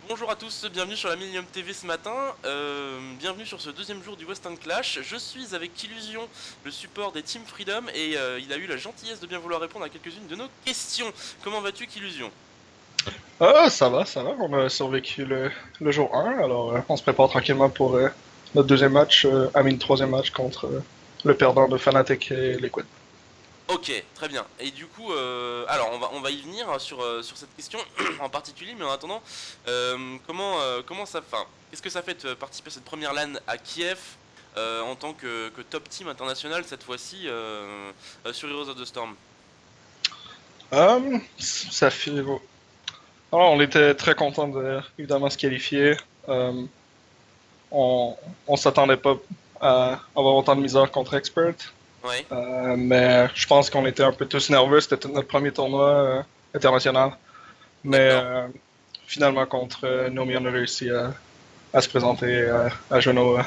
Bonjour à tous, bienvenue sur la Millennium TV ce matin, bienvenue sur ce deuxième jour du Western Clash. Je suis avec Illusion, le support des Team Freedom, et il a eu la gentillesse de bien vouloir répondre à quelques-unes de nos questions. Comment vas-tu, Illusion? Ça va, on a survécu le jour 1, alors on se prépare tranquillement pour notre deuxième match, troisième match contre le perdant de Fnatic et Liquid. Ok, très bien. Et du coup, alors on va y venir sur cette question en particulier, mais en attendant, comment ça, enfin, qu'est-ce que ça fait de participer à cette première LAN à Kiev en tant que top team international cette fois-ci sur Heroes of the Storm? Ça fait... Alors, on était très content de évidemment se qualifier. Euh, on s'attendait pas à avoir autant de misère contre Expert, Ouais, mais je pense qu'on était un peu tous nerveux. C'était notre premier tournoi international, mais d'accord. finalement contre Nomi, on a réussi à se présenter, à jouer nos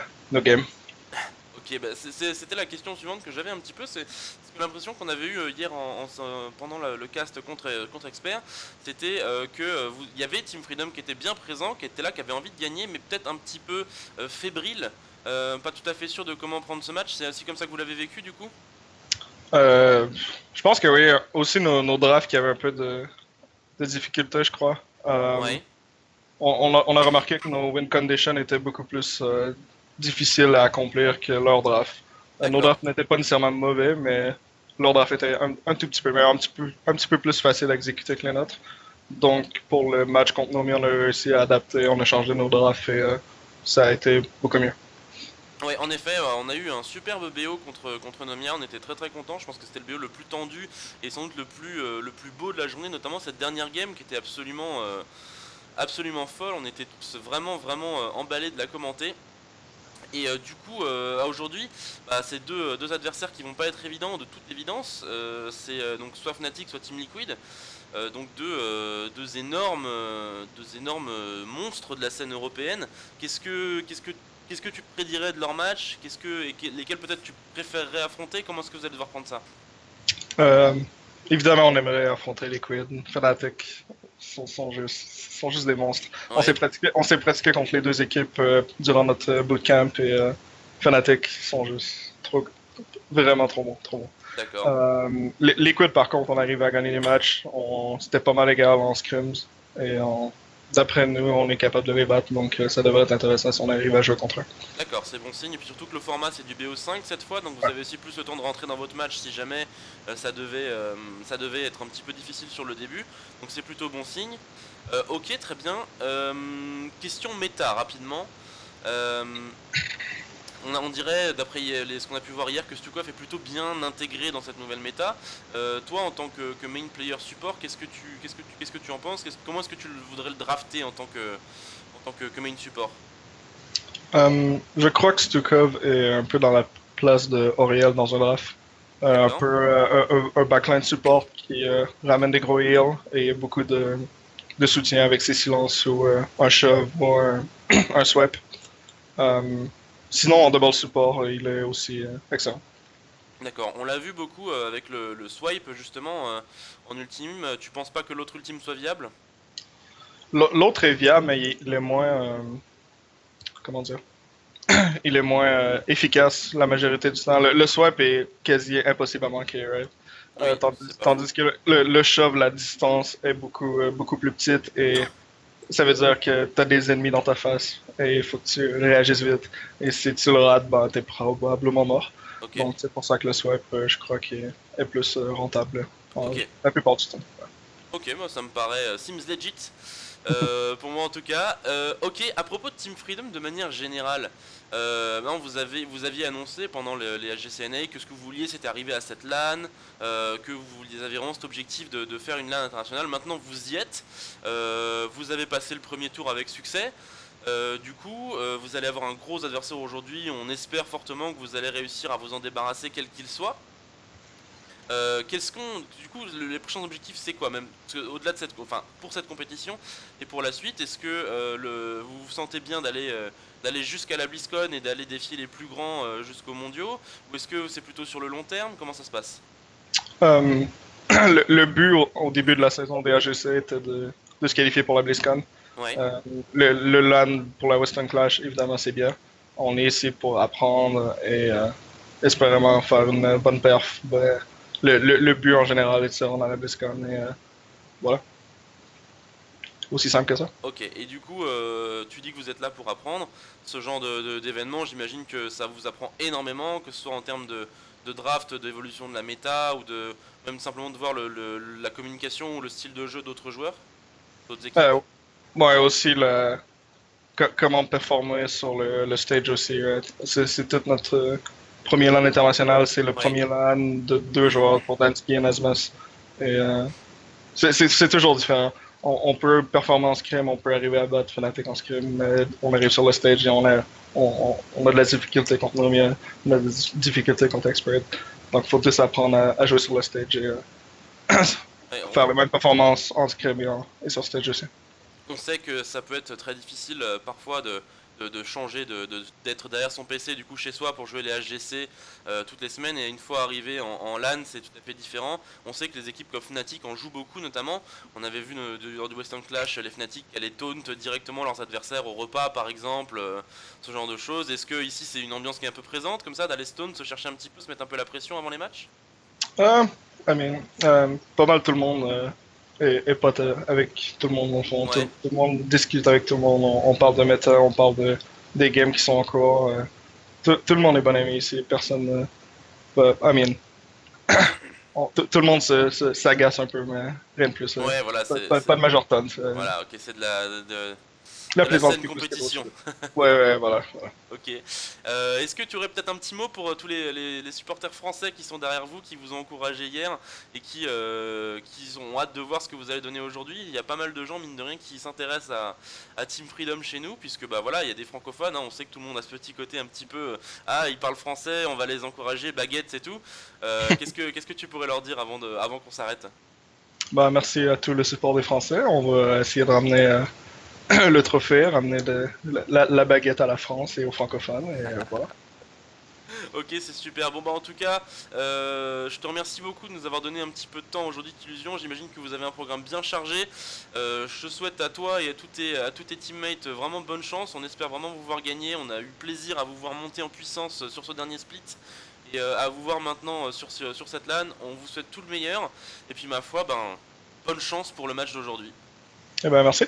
games. Ok, bah c'était la question suivante que j'avais un petit peu, c'est parce que l'impression qu'on avait eu hier pendant le cast contre Expert, c'était que il y avait Team Freedom qui était bien présent, qui était là, qui avait envie de gagner, mais peut-être un petit peu fébrile, pas tout à fait sûr de comment prendre ce match. C'est aussi comme ça que vous l'avez vécu du coup? Euh, je pense que oui, aussi nos drafts qui avaient un peu de difficultés, je crois. Ouais, On a remarqué que nos win conditions étaient beaucoup plus difficiles à accomplir que leur draft. Nos d'accord. drafts n'étaient pas nécessairement mauvais, mais leur draft était un tout petit peu meilleur, un petit peu plus facile à exécuter que les nôtres. Donc, pour le match contre Nomi, on a réussi à adapter, on a changé nos drafts et ça a été beaucoup mieux. Ouais, en effet, on a eu un superbe BO contre Nomia, on était très très contents, je pense que c'était le BO le plus tendu et sans doute le plus beau de la journée, notamment cette dernière game qui était absolument folle, on était tous vraiment emballés de la commenter. Et du coup, à aujourd'hui, bah, c'est deux adversaires qui vont pas être évidents de toute évidence. C'est donc soit Fnatic, soit Team Liquid. Donc deux énormes monstres de la scène européenne. Qu'est-ce que tu prédirais de leur match? Lesquels peut-être tu préférerais affronter? Comment est-ce que vous allez devoir prendre ça? Euh, Évidemment, on aimerait affronter Liquid. Fnatic sont juste des monstres. Ouais, On s'est pratiqué contre les deux équipes durant notre bootcamp et Fnatic sont juste vraiment trop bons, trop bons. d'accord. Liquid, par contre, on arrive à gagner les matchs. C'était pas mal égal en scrims et d'après nous, on est capable de les battre, donc ça devrait être intéressant si on arrive à jouer contre eux. D'accord, c'est bon signe. Et puis surtout que le format c'est du BO5 cette fois, donc vous avez aussi plus le temps de rentrer dans votre match si jamais ça devait être un petit peu difficile sur le début. Donc c'est plutôt bon signe. Ok, très bien. Question méta rapidement. Euh, on dirait, d'après ce qu'on a pu voir hier, que Stukov est plutôt bien intégré dans cette nouvelle méta. Toi, en tant que main player support, qu'est-ce que tu en penses? Comment est-ce que tu voudrais le drafter que main support? Je crois que Stukov est un peu dans la place de Auriel dans un draft. Un D'accord. peu un backline support qui ramène des gros heals et beaucoup de soutien avec ses silences ou un shove ou un swipe. Euh, Sinon, en double support, il est aussi excellent. D'accord, on l'a vu beaucoup avec le swipe justement en ultime. Tu penses pas que l'autre ultime soit viable? L'autre est viable, mais il est moins, comment dire, il est moins efficace la majorité du temps. Le swipe est quasi impossible à manquer, right? Oui, c'est pas faux. Tandis que le shove, la distance est beaucoup plus petite et ça veut dire que tu as des ennemis dans ta face et il faut que tu réagisses vite. Et si tu le rates, ben, tu es probablement mort. Ok, Donc c'est pour ça que le swipe, je crois qu'il est plus rentable ok, la plupart du temps. ok, moi ça me paraît seems legit. Pour moi en tout cas. Ok, à propos de Team Freedom de manière générale, non, vous aviez annoncé pendant les HGCNA que ce que vous vouliez c'était arriver à cette LAN, que vous aviez vraiment cet objectif de faire une LAN internationale. Maintenant vous y êtes, vous avez passé le premier tour avec succès. Du coup, vous allez avoir un gros adversaire aujourd'hui. On espère fortement que vous allez réussir à vous en débarrasser quel qu'il soit. Du coup, les prochains objectifs, c'est quoi même au-delà de enfin, pour cette compétition et pour la suite, est-ce que vous vous sentez bien d'aller jusqu'à la BlizzCon et d'aller défier les plus grands jusqu'aux mondiaux, ou est-ce que c'est plutôt sur le long terme? Comment ça se passe? Le but au début de la saison des AGC était de se qualifier pour la BlizzCon. Ouais. Euh, le LAN pour la Western Clash, évidemment, c'est bien. On est ici pour apprendre et espérément faire une bonne perf. Ben, le but en général est de se rendre à la BlizzCon et voilà. Aussi simple que ça. Ok, et du coup, tu dis que vous êtes là pour apprendre. Ce genre d'événement, j'imagine que ça vous apprend énormément, que ce soit en termes de draft, d'évolution de la méta, ou de même simplement de voir la communication ou le style de jeu d'autres joueurs, d'autres équipes. Euh, ouais, aussi comment performer sur le stage aussi. C'est tout notre premier LAN international, c'est le Ouais. premier LAN de deux joueurs pour Dansky et Nasmus. Et c'est toujours différent. On peut performer en scrim, on peut arriver à battre Fnatic en scrim, mais on arrive sur le stage et on a de la difficulté contre Lumia, on a de la difficulté contre Expert. Donc il faut tous apprendre à jouer sur le stage et Ouais, faire les mêmes performances en scrim et sur stage aussi. on sait que ça peut être très difficile parfois de changer, d'être derrière son PC du coup chez soi pour jouer les HGC toutes les semaines, et une fois arrivé en LAN c'est tout à fait différent. On sait que les équipes comme Fnatic en jouent beaucoup, notamment on avait vu lors du Western Clash les Fnatic qui allaient taunt directement leurs adversaires au repas par exemple, ce genre de choses. Est-ce que ici c'est une ambiance qui est un peu présente comme ça, d'aller se taunt, se chercher un petit peu, se mettre un peu la pression avant les matchs? I mean, pas mal tout le monde est pote avec tout le monde au fond. Ouais. Tout le monde discute avec tout le monde. On parle de méta, on parle des games qui sont en cours. Tout le monde est bon ami ici. Personne. I mean, tout le monde s'agace un peu, mais rien de plus. Ouais, voilà, Pas de major tonne. voilà, ok, c'est La de la saine plaisanterie plus que d'autres compétition. choses. Ouais, voilà. Ok. Est-ce que tu aurais peut-être un petit mot pour tous les supporters français qui sont derrière vous, qui vous ont encouragé hier et qui ont hâte de voir ce que vous allez donner aujourd'hui? Il y a pas mal de gens, mine de rien, qui s'intéressent à Team Freedom chez nous, puisque bah voilà, il y a des francophones, hein, on sait que tout le monde a ce petit côté un petit peu ah, ils parlent français, on va les encourager, baguettes, c'est tout. Qu'est-ce que tu pourrais leur dire avant qu'on s'arrête? Bah, merci à tous les supports des Français. On va essayer de ramener le trophée, ramener la baguette à la France et aux francophones. Et voilà. Ok, c'est super. Bon bah en tout cas, je te remercie beaucoup de nous avoir donné un petit peu de temps aujourd'hui d'illusion. J'imagine que vous avez un programme bien chargé. Je te souhaite à toi et à tous tes teammates vraiment bonne chance. On espère vraiment vous voir gagner. On a eu plaisir à vous voir monter en puissance sur ce dernier split. Et à vous voir maintenant sur cette LAN. On vous souhaite tout le meilleur. Et puis ma foi, ben, bonne chance pour le match d'aujourd'hui. Eh ben, merci.